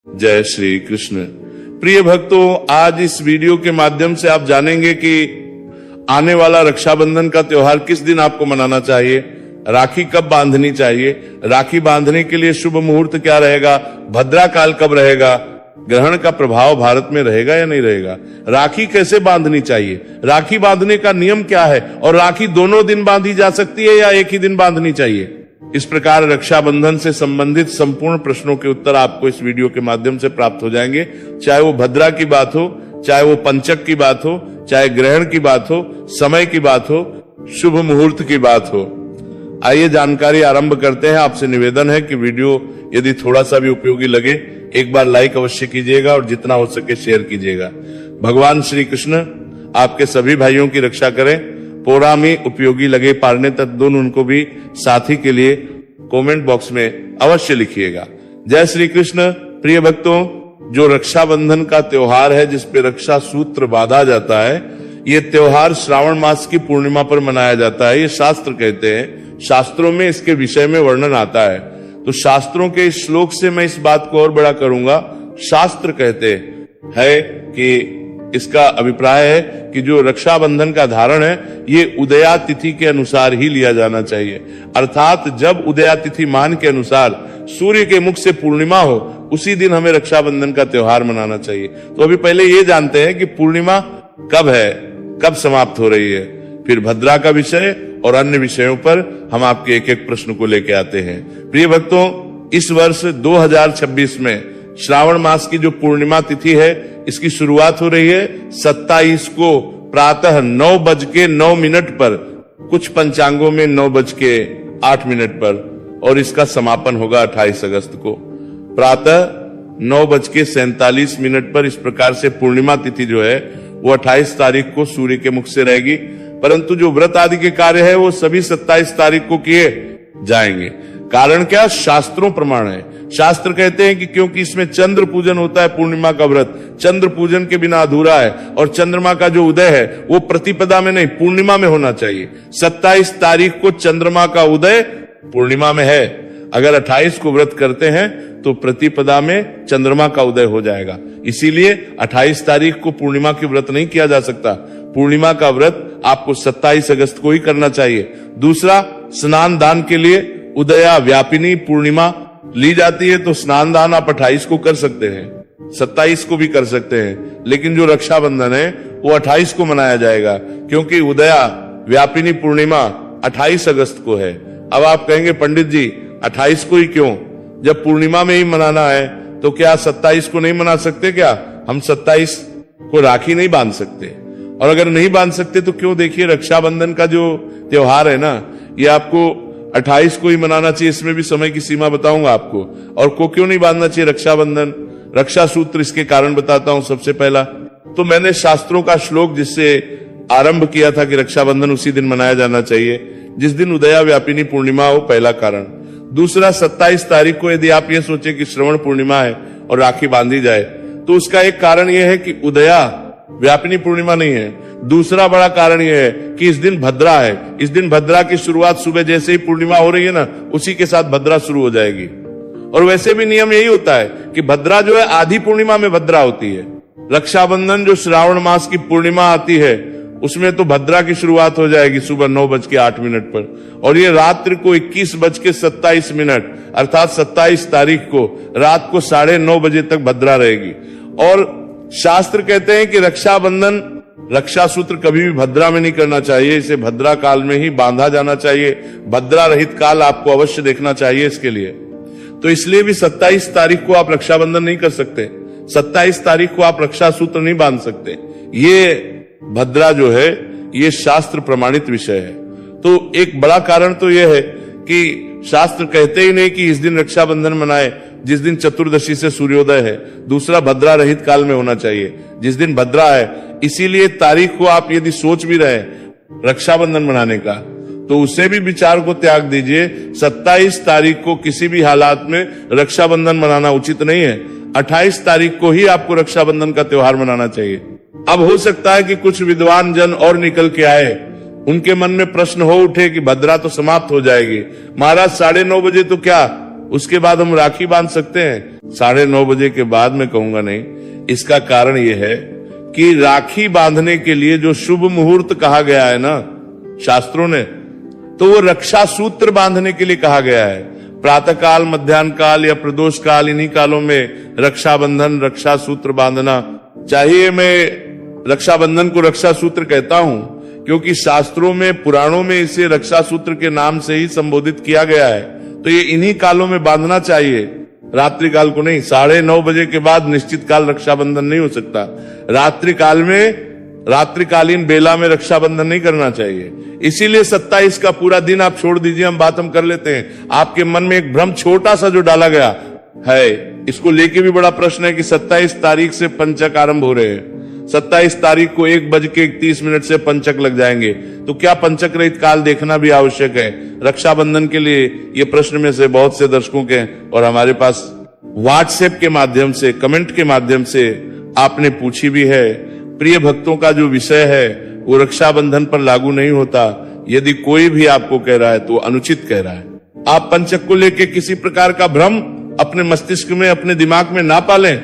जय श्री कृष्ण। प्रिय भक्तों, आज इस वीडियो के माध्यम से आप जानेंगे कि आने वाला रक्षाबंधन का त्योहार किस दिन आपको मनाना चाहिए, राखी कब बांधनी चाहिए, राखी बांधने के लिए शुभ मुहूर्त क्या रहेगा, भद्रा काल कब रहेगा, ग्रहण का प्रभाव भारत में रहेगा या नहीं रहेगा, राखी कैसे बांधनी चाहिए, राखी बांधने का नियम क्या है और राखी दोनों दिन बांधी जा सकती है या एक ही दिन बांधनी चाहिए। इस प्रकार रक्षाबंधन से संबंधित संपूर्ण प्रश्नों के उत्तर आपको इस वीडियो के माध्यम से प्राप्त हो जाएंगे। चाहे वो भद्रा की बात हो, चाहे वो पंचक की बात हो, चाहे ग्रहण की बात हो, समय की बात हो, शुभ मुहूर्त की बात हो। आइए जानकारी आरंभ करते हैं। आपसे निवेदन है कि वीडियो यदि थोड़ा सा भी उपयोगी लगे एक बार लाइक अवश्य कीजिएगा और जितना हो सके शेयर कीजिएगा। भगवान श्री कृष्ण आपके सभी भाइयों की रक्षा करें। पोरा में उपयोगी लगे पारने तक दोनों उनको भी साथी के लिए कमेंट बॉक्स में अवश्य लिखिएगा। जय श्री कृष्ण। प्रिय भक्तों, जो रक्षाबंधन का त्योहार है जिस पे रक्षा सूत्र बांधा जाता है, ये त्योहार श्रावण मास की पूर्णिमा पर मनाया जाता है। ये शास्त्र कहते हैं, शास्त्रों में इसके विषय में वर्णन आता है। तो शास्त्रों के इस श्लोक से मैं इस बात को और बड़ा करूंगा। शास्त्र कहते हैं कि इसका अभिप्राय है कि जो रक्षाबंधन का धारण है ये उदया तिथि के अनुसार ही लिया जाना चाहिए, अर्थात जब उदया तिथि मान के अनुसार सूर्य के मुख से पूर्णिमा हो उसी दिन हमें रक्षाबंधन का त्योहार मनाना चाहिए। तो अभी पहले ये जानते हैं कि पूर्णिमा कब है, कब समाप्त हो रही है, फिर भद्रा का विषय और अन्य विषयों पर हम आपके एक एक प्रश्न को लेकर आते हैं। प्रिय भक्तों, इस वर्ष 2026 में श्रावण मास की जो पूर्णिमा तिथि है इसकी शुरुआत हो रही है 27 को प्रातः 9:09 पर, कुछ पंचांगों में 9:08 पर, और इसका समापन होगा 28 अगस्त को प्रातः 9:47 पर। इस प्रकार से पूर्णिमा तिथि जो है वो 28 तारीख को सूर्य के मुख से रहेगी, परंतु जो व्रत आदि के कार्य है वो सभी 27 तारीख को किए जाएंगे। कारण क्या? शास्त्रों प्रमाण है। शास्त्र कहते हैं कि क्योंकि इसमें चंद्र पूजन होता है, पूर्णिमा का व्रत चंद्र पूजन के बिना अधूरा है, और चंद्रमा का जो उदय है वो प्रतिपदा में नहीं पूर्णिमा में होना चाहिए। 27 तारीख को चंद्रमा का उदय पूर्णिमा में है। अगर 28 को व्रत करते हैं तो प्रतिपदा में चंद्रमा का उदय हो जाएगा। इसीलिए 28 तारीख को पूर्णिमा की व्रत नहीं किया जा सकता। पूर्णिमा का व्रत आपको 27 अगस्त को ही करना चाहिए। दूसरा, स्नान दान के लिए उदया व्यापिनी पूर्णिमा ली जाती है, तो स्नान दान आप 28 को कर सकते हैं, 27 को भी कर सकते हैं, लेकिन जो रक्षाबंधन है वो 28 को मनाया जाएगा, क्योंकि उदया व्यापिनी पूर्णिमा 28 अगस्त को है। अब आप कहेंगे पंडित जी 28 को ही क्यों, जब पूर्णिमा में ही मनाना है तो क्या 27 को नहीं मना सकते? क्या हम 27 को राखी नहीं बांध सकते? और अगर नहीं बांध सकते तो क्यों? देखिए, रक्षाबंधन का जो त्योहार है ना, ये आपको 28 को ही मनाना चाहिए। इसमें भी समय की सीमा बताऊंगा आपको। और को क्यों नहीं बांधना चाहिए रक्षाबंधन, रक्षा सूत्र, इसके कारण बताता हूं। सबसे पहला तो मैंने शास्त्रों का श्लोक जिससे आरंभ किया था कि रक्षाबंधन उसी दिन मनाया जाना चाहिए जिस दिन उदया व्यापिनी पूर्णिमा हो, पहला कारण। दूसरा, 27 तारीख को यदि आप ये सोचे कि श्रवण पूर्णिमा है और राखी बांधी जाए तो उसका एक कारण यह है कि उदया व्यापिनी पूर्णिमा नहीं है। दूसरा बड़ा कारण यह है कि इस दिन भद्रा है। इस दिन भद्रा की शुरुआत सुबह जैसे ही पूर्णिमा हो रही है ना, उसी के साथ भद्रा शुरू हो जाएगी। और वैसे भी नियम यही होता है कि भद्रा जो है आधी पूर्णिमा में भद्रा होती है। रक्षाबंधन जो श्रावण मास की पूर्णिमा आती है उसमें तो भद्रा की शुरुआत हो जाएगी सुबह 9:08 पर, और ये रात्रि को 21:27 अर्थात 27 तारीख को रात को 9:30 बजे तक भद्रा रहेगी। और शास्त्र कहते हैं कि रक्षाबंधन, रक्षा सूत्र कभी भी भद्रा में नहीं करना चाहिए, इसे भद्रा काल में ही बांधा जाना चाहिए। भद्रा रहित काल आपको अवश्य देखना चाहिए इसके लिए। तो इसलिए भी 27 तारीख को आप रक्षाबंधन नहीं कर सकते, 27 तारीख को आप रक्षा सूत्र नहीं बांध सकते। ये भद्रा जो है ये शास्त्र प्रमाणित विषय है। तो एक बड़ा कारण तो यह है कि शास्त्र कहते ही नहीं कि इस दिन रक्षाबंधन मनाए जिस दिन चतुर्दशी से सूर्योदय है। दूसरा, भद्रा रहित काल में होना चाहिए जिस दिन भद्रा है। इसीलिए तारीख को आप यदि सोच भी रहे रक्षाबंधन मनाने का तो उसे भी विचार को त्याग दीजिए। 27 तारीख को किसी भी हालात में रक्षाबंधन मनाना उचित नहीं है। 28 तारीख को ही आपको रक्षाबंधन का त्योहार मनाना चाहिए। अब हो सकता है कि कुछ विद्वान जन और निकल के आए, उनके मन में प्रश्न हो उठे कि भद्रा तो समाप्त हो जाएगी, महाराज 9:30 बजे तो क्या उसके बाद हम राखी बांध सकते हैं? 9:30 बजे के बाद मैं कहूंगा नहीं। इसका कारण यह है कि राखी बांधने के लिए जो शुभ मुहूर्त कहा गया है ना शास्त्रों ने, तो वो रक्षा सूत्र बांधने के लिए कहा गया है। प्रातः काल, मध्याह्न काल या प्रदोष काल, इन्हीं कालों में रक्षाबंधन, रक्षा सूत्र बांधना चाहिए। मैं रक्षाबंधन को रक्षा सूत्र कहता हूं क्योंकि शास्त्रों में, पुराणों में इसे रक्षा सूत्र के नाम से ही संबोधित किया गया है। तो ये इन्हीं कालों में बांधना चाहिए, रात्रि काल को नहीं। 9:30 बजे के बाद निश्चित काल रक्षाबंधन नहीं हो सकता। रात्रि काल में, रात्रिकालीन बेला में रक्षाबंधन नहीं करना चाहिए। इसीलिए 27 का पूरा दिन आप छोड़ दीजिए, हम बात कर लेते हैं। आपके मन में एक भ्रम छोटा सा जो डाला गया है, इसको लेके भी बड़ा प्रश्न है कि 27 तारीख से पंचक आरंभ हो रहे हैं। 27 तारीख को 1:31 से पंचक लग जाएंगे, तो क्या पंचक रहित काल देखना भी आवश्यक है रक्षाबंधन के लिए? ये प्रश्न में से बहुत से दर्शकों के और हमारे पास व्हाट्सएप के माध्यम से, कमेंट के माध्यम से आपने पूछी भी है। प्रिय भक्तों का जो विषय है वो रक्षाबंधन पर लागू नहीं होता। यदि कोई भी आपको कह रहा है तो अनुचित कह रहा है। आप पंचक को लेकर किसी प्रकार का भ्रम अपने मस्तिष्क में, अपने दिमाग में ना पालें।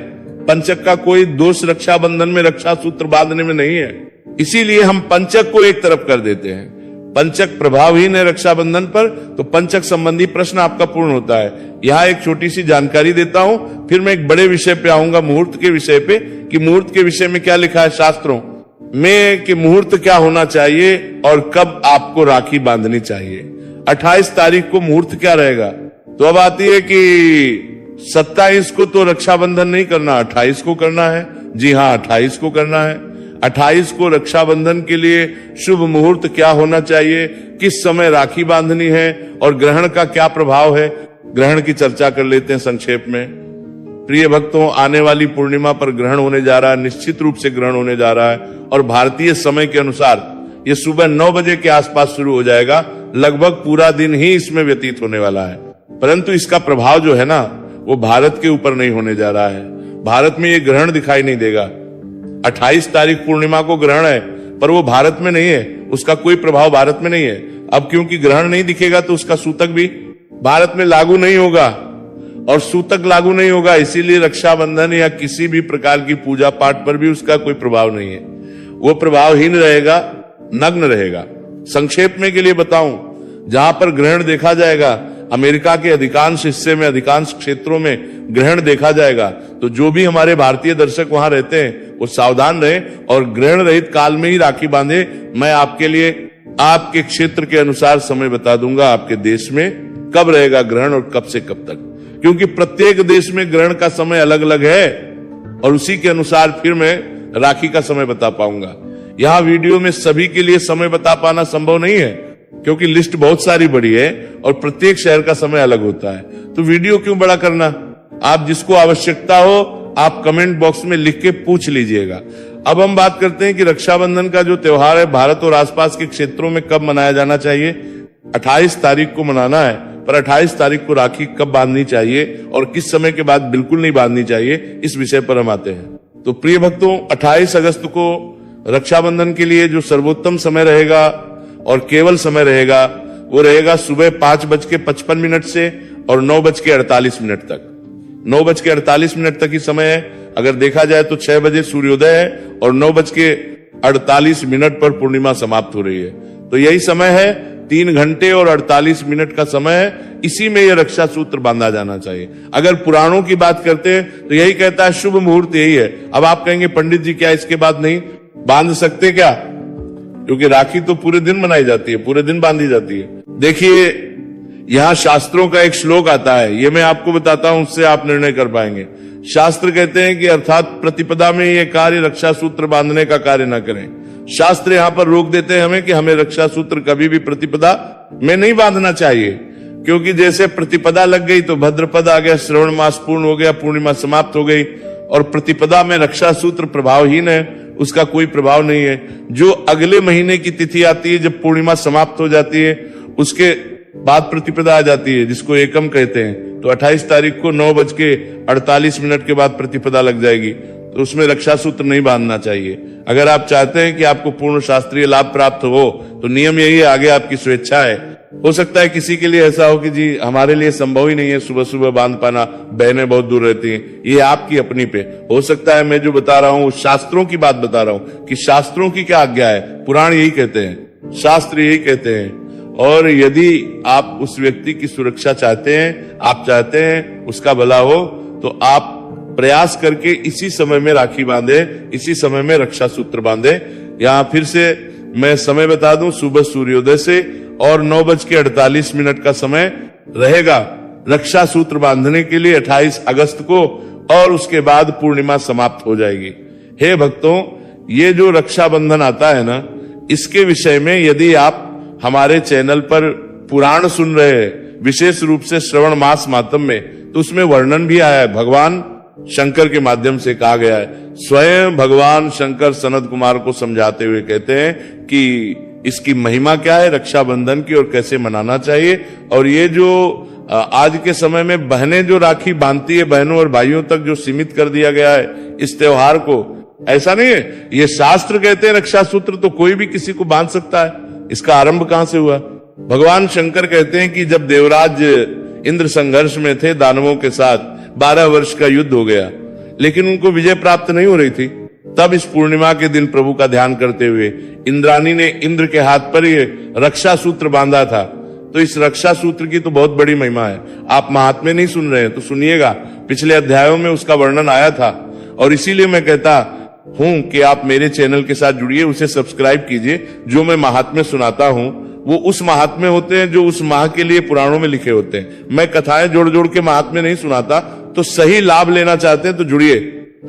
पंचक का कोई दोष रक्षाबंधन में, रक्षा सूत्र बांधने में नहीं है। इसीलिए हम पंचक को एक तरफ कर देते हैं। पंचक प्रभावहीन है रक्षाबंधन पर, तो पंचक संबंधी प्रश्न आपका पूर्ण होता है। यहां एक छोटी सी जानकारी देता हूं, फिर मैं एक बड़े विषय पे आऊंगा, मुहूर्त के विषय पे, कि मुहूर्त के विषय में क्या लिखा है शास्त्रों में, कि मुहूर्त क्या होना चाहिए और कब आपको राखी बांधनी चाहिए। 28 तारीख को मुहूर्त क्या रहेगा? तो अब आती है कि 27 को तो रक्षाबंधन नहीं करना, 28 को करना है। जी हाँ, 28 को करना है। 28 को रक्षाबंधन के लिए शुभ मुहूर्त क्या होना चाहिए, किस समय राखी बांधनी है और ग्रहण का क्या प्रभाव है, ग्रहण की चर्चा कर लेते हैं संक्षेप में। प्रिय भक्तों, आने वाली पूर्णिमा पर ग्रहण होने जा रहा है, निश्चित रूप से ग्रहण होने जा रहा है और भारतीय समय के अनुसार ये सुबह 9 बजे के आसपास शुरू हो जाएगा। लगभग पूरा दिन ही इसमें व्यतीत होने वाला है, परंतु इसका प्रभाव जो है ना वो भारत के ऊपर नहीं होने जा रहा है। भारत में ये ग्रहण दिखाई नहीं देगा। 28 तारीख पूर्णिमा को ग्रहण है, पर वो भारत में नहीं है, उसका कोई प्रभाव भारत में नहीं है। अब क्योंकि ग्रहण नहीं दिखेगा तो उसका सूतक भी भारत में लागू नहीं होगा, और सूतक लागू नहीं होगा, इसीलिए रक्षाबंधन या किसी भी प्रकार की पूजा पाठ पर भी उसका कोई प्रभाव नहीं है। वो प्रभावहीन रहेगा, नग्न रहेगा। संक्षेप में के लिए बताऊं, जहां पर ग्रहण देखा जाएगा, अमेरिका के अधिकांश हिस्से में, अधिकांश क्षेत्रों में ग्रहण देखा जाएगा। तो जो भी हमारे भारतीय दर्शक वहां रहते हैं वो सावधान रहे और ग्रहण रहित काल में ही राखी बांधे। मैं आपके लिए आपके क्षेत्र के अनुसार समय बता दूंगा, आपके देश में कब रहेगा ग्रहण और कब से कब तक, क्योंकि प्रत्येक देश में ग्रहण का समय अलग अलग है और उसी के अनुसार फिर मैं राखी का समय बता पाऊंगा। यहां वीडियो में सभी के लिए समय बता पाना संभव नहीं है, क्योंकि लिस्ट बहुत सारी बड़ी है और प्रत्येक शहर का समय अलग होता है। तो वीडियो क्यों बड़ा करना? आप जिसको आवश्यकता हो आप कमेंट बॉक्स में लिख के पूछ लीजिएगा। अब हम बात करते हैं कि रक्षाबंधन का जो त्योहार है भारत और आसपास के क्षेत्रों में कब मनाया जाना चाहिए। 28 तारीख को मनाना है, पर 28 तारीख को राखी कब बांधनी चाहिए और किस समय के बाद बिल्कुल नहीं बांधनी चाहिए, इस विषय पर हम आते हैं। तो प्रिय भक्तों, 28 अगस्त को रक्षाबंधन के लिए जो सर्वोत्तम समय रहेगा और केवल समय रहेगा वो रहेगा सुबह 5:55 से और 9:48 तक। 9:48 तक ही समय है। अगर देखा जाए तो 6 बजे सूर्योदय है और 9:48 पर पूर्णिमा समाप्त हो रही है। तो यही समय है, 3 घंटे और 48 मिनट का समय है। इसी में यह रक्षा सूत्र बांधा जाना चाहिए। अगर पुराणों की बात करते हैं तो यही कहता है, शुभ मुहूर्त यही है। अब आप कहेंगे पंडित जी क्या इसके बाद नहीं बांध सकते क्या? क्योंकि राखी तो पूरे दिन मनाई जाती है, पूरे दिन बांधी जाती है। देखिए, यहां शास्त्रों का एक श्लोक आता है, ये मैं आपको बताता हूं, उससे आप निर्णय कर पाएंगे। शास्त्र कहते हैं कि अर्थात प्रतिपदा में ये कार्य रक्षा सूत्र बांधने का कार्य न करें। शास्त्र यहां पर रोक देते हैं हमें कि हमें रक्षा सूत्र कभी भी प्रतिपदा में नहीं बांधना चाहिए, क्योंकि जैसे प्रतिपदा लग गई तो भद्रपद आ गया, श्रवण मास पूर्ण हो गया, पूर्णिमा समाप्त हो गई, और प्रतिपदा में रक्षा सूत्र प्रभावहीन है, उसका कोई प्रभाव नहीं है। जो अगले महीने की तिथि आती है, जब पूर्णिमा समाप्त हो जाती है, उसके बाद प्रतिपदा आ जाती है, जिसको एकम कहते हैं। तो 28 तारीख को 9:48 के बाद प्रतिपदा लग जाएगी, तो उसमें रक्षा सूत्र नहीं बांधना चाहिए। अगर आप चाहते हैं कि आपको पूर्ण शास्त्रीय लाभ प्राप्त हो तो नियम यही है, आगे आपकी स्वेच्छा है। हो सकता है किसी के लिए ऐसा हो कि जी हमारे लिए संभव ही नहीं है सुबह सुबह बांध पाना, बहनें बहुत दूर रहती हैं, ये आपकी अपनी पे हो सकता है। मैं जो बता रहा हूं शास्त्रों की बात बता रहा हूं कि शास्त्रों की क्या आज्ञा है, पुराण यही कहते हैं, शास्त्र यही कहते हैं। और यदि आप उस व्यक्ति की सुरक्षा चाहते हैं, आप चाहते हैं उसका भला हो, तो आप प्रयास करके इसी समय में राखी बांधे, इसी समय में रक्षा सूत्र बांधे। यहां फिर से मैं समय बता दूं, सुबह सूर्योदय से और 9:48 का समय रहेगा रक्षा सूत्र बांधने के लिए 28 अगस्त को, और उसके बाद पूर्णिमा समाप्त हो जाएगी। हे भक्तों, ये जो रक्षाबंधन आता है ना, इसके विषय में यदि आप हमारे चैनल पर पुराण सुन रहे हैं, विशेष रूप से श्रवण मास मातम में, तो उसमें वर्णन भी आया है, भगवान शंकर के माध्यम से कहा गया है। स्वयं भगवान शंकर सनत कुमार को समझाते हुए कहते हैं कि इसकी महिमा क्या है रक्षाबंधन की और कैसे मनाना चाहिए। और ये जो आज के समय में बहनें जो राखी बांधती है, बहनों और भाइयों तक जो सीमित कर दिया गया है इस त्योहार को, ऐसा नहीं है। ये शास्त्र कहते हैं रक्षा सूत्र तो कोई भी किसी को बांध सकता है। इसका आरंभ कहां से हुआ? भगवान शंकर कहते हैं कि जब देवराज इंद्र संघर्ष में थे दानवों के साथ, 12 वर्ष का युद्ध हो गया, लेकिन उनको विजय प्राप्त नहीं हो रही थी। तब इस पूर्णिमा के दिन प्रभु का ध्यान करते हुए इंद्राणी ने इंद्र के हाथ पर ये रक्षा सूत्र बांधा था। तो इस रक्षा सूत्र की तो बहुत बड़ी महिमा है। आप महात्म्य नहीं सुन रहे हैं तो सुनिएगा, पिछले अध्यायों में उसका वर्णन आया था। और इसीलिए मैं कहता हूं कि आप मेरे चैनल के साथ जुड़िए, उसे सब्सक्राइब कीजिए। जो मैं महात्म्य सुनाता हूं वो उस महात्म्य होते हैं जो उस माह के लिए पुराणों में लिखे होते हैं। मैं कथाएं जोड़ जोड़ के महात्म्य नहीं सुनाता। तो सही लाभ लेना चाहते हैं तो जुड़िए,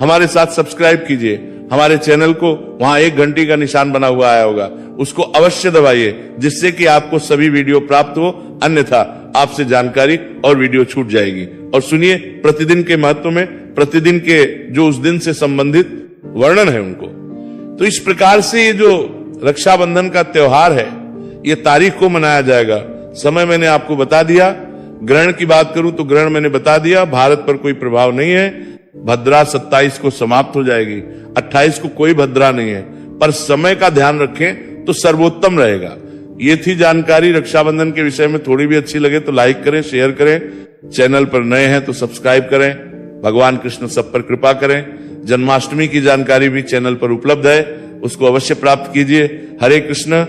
हमारे साथ सब्सक्राइब कीजिए हमारे चैनल को। वहां 1 घंटी का निशान बना हुआ आया होगा, उसको अवश्य दबाइए, जिससे कि आपको सभी वीडियो प्राप्त हो। अन्यथा आपसे जानकारी और वीडियो छूट जाएगी। और सुनिए प्रतिदिन के महत्व में, प्रतिदिन के जो उस दिन से संबंधित वर्णन है उनको। तो इस प्रकार से ये जो रक्षाबंधन का त्योहार है, ये तारीख को मनाया जाएगा। समय मैंने आपको बता दिया। ग्रहण की बात करूं तो ग्रहण मैंने बता दिया, भारत पर कोई प्रभाव नहीं है। भद्रा 27 को समाप्त हो जाएगी, 28 को कोई भद्रा नहीं है। पर समय का ध्यान रखें तो सर्वोत्तम रहेगा। ये थी जानकारी रक्षाबंधन के विषय में। थोड़ी भी अच्छी लगे तो लाइक करें, शेयर करें। चैनल पर नए हैं तो सब्सक्राइब करें। भगवान कृष्ण सब पर कृपा करें। जन्माष्टमी की जानकारी भी चैनल पर उपलब्ध है, उसको अवश्य प्राप्त कीजिए। हरे कृष्ण।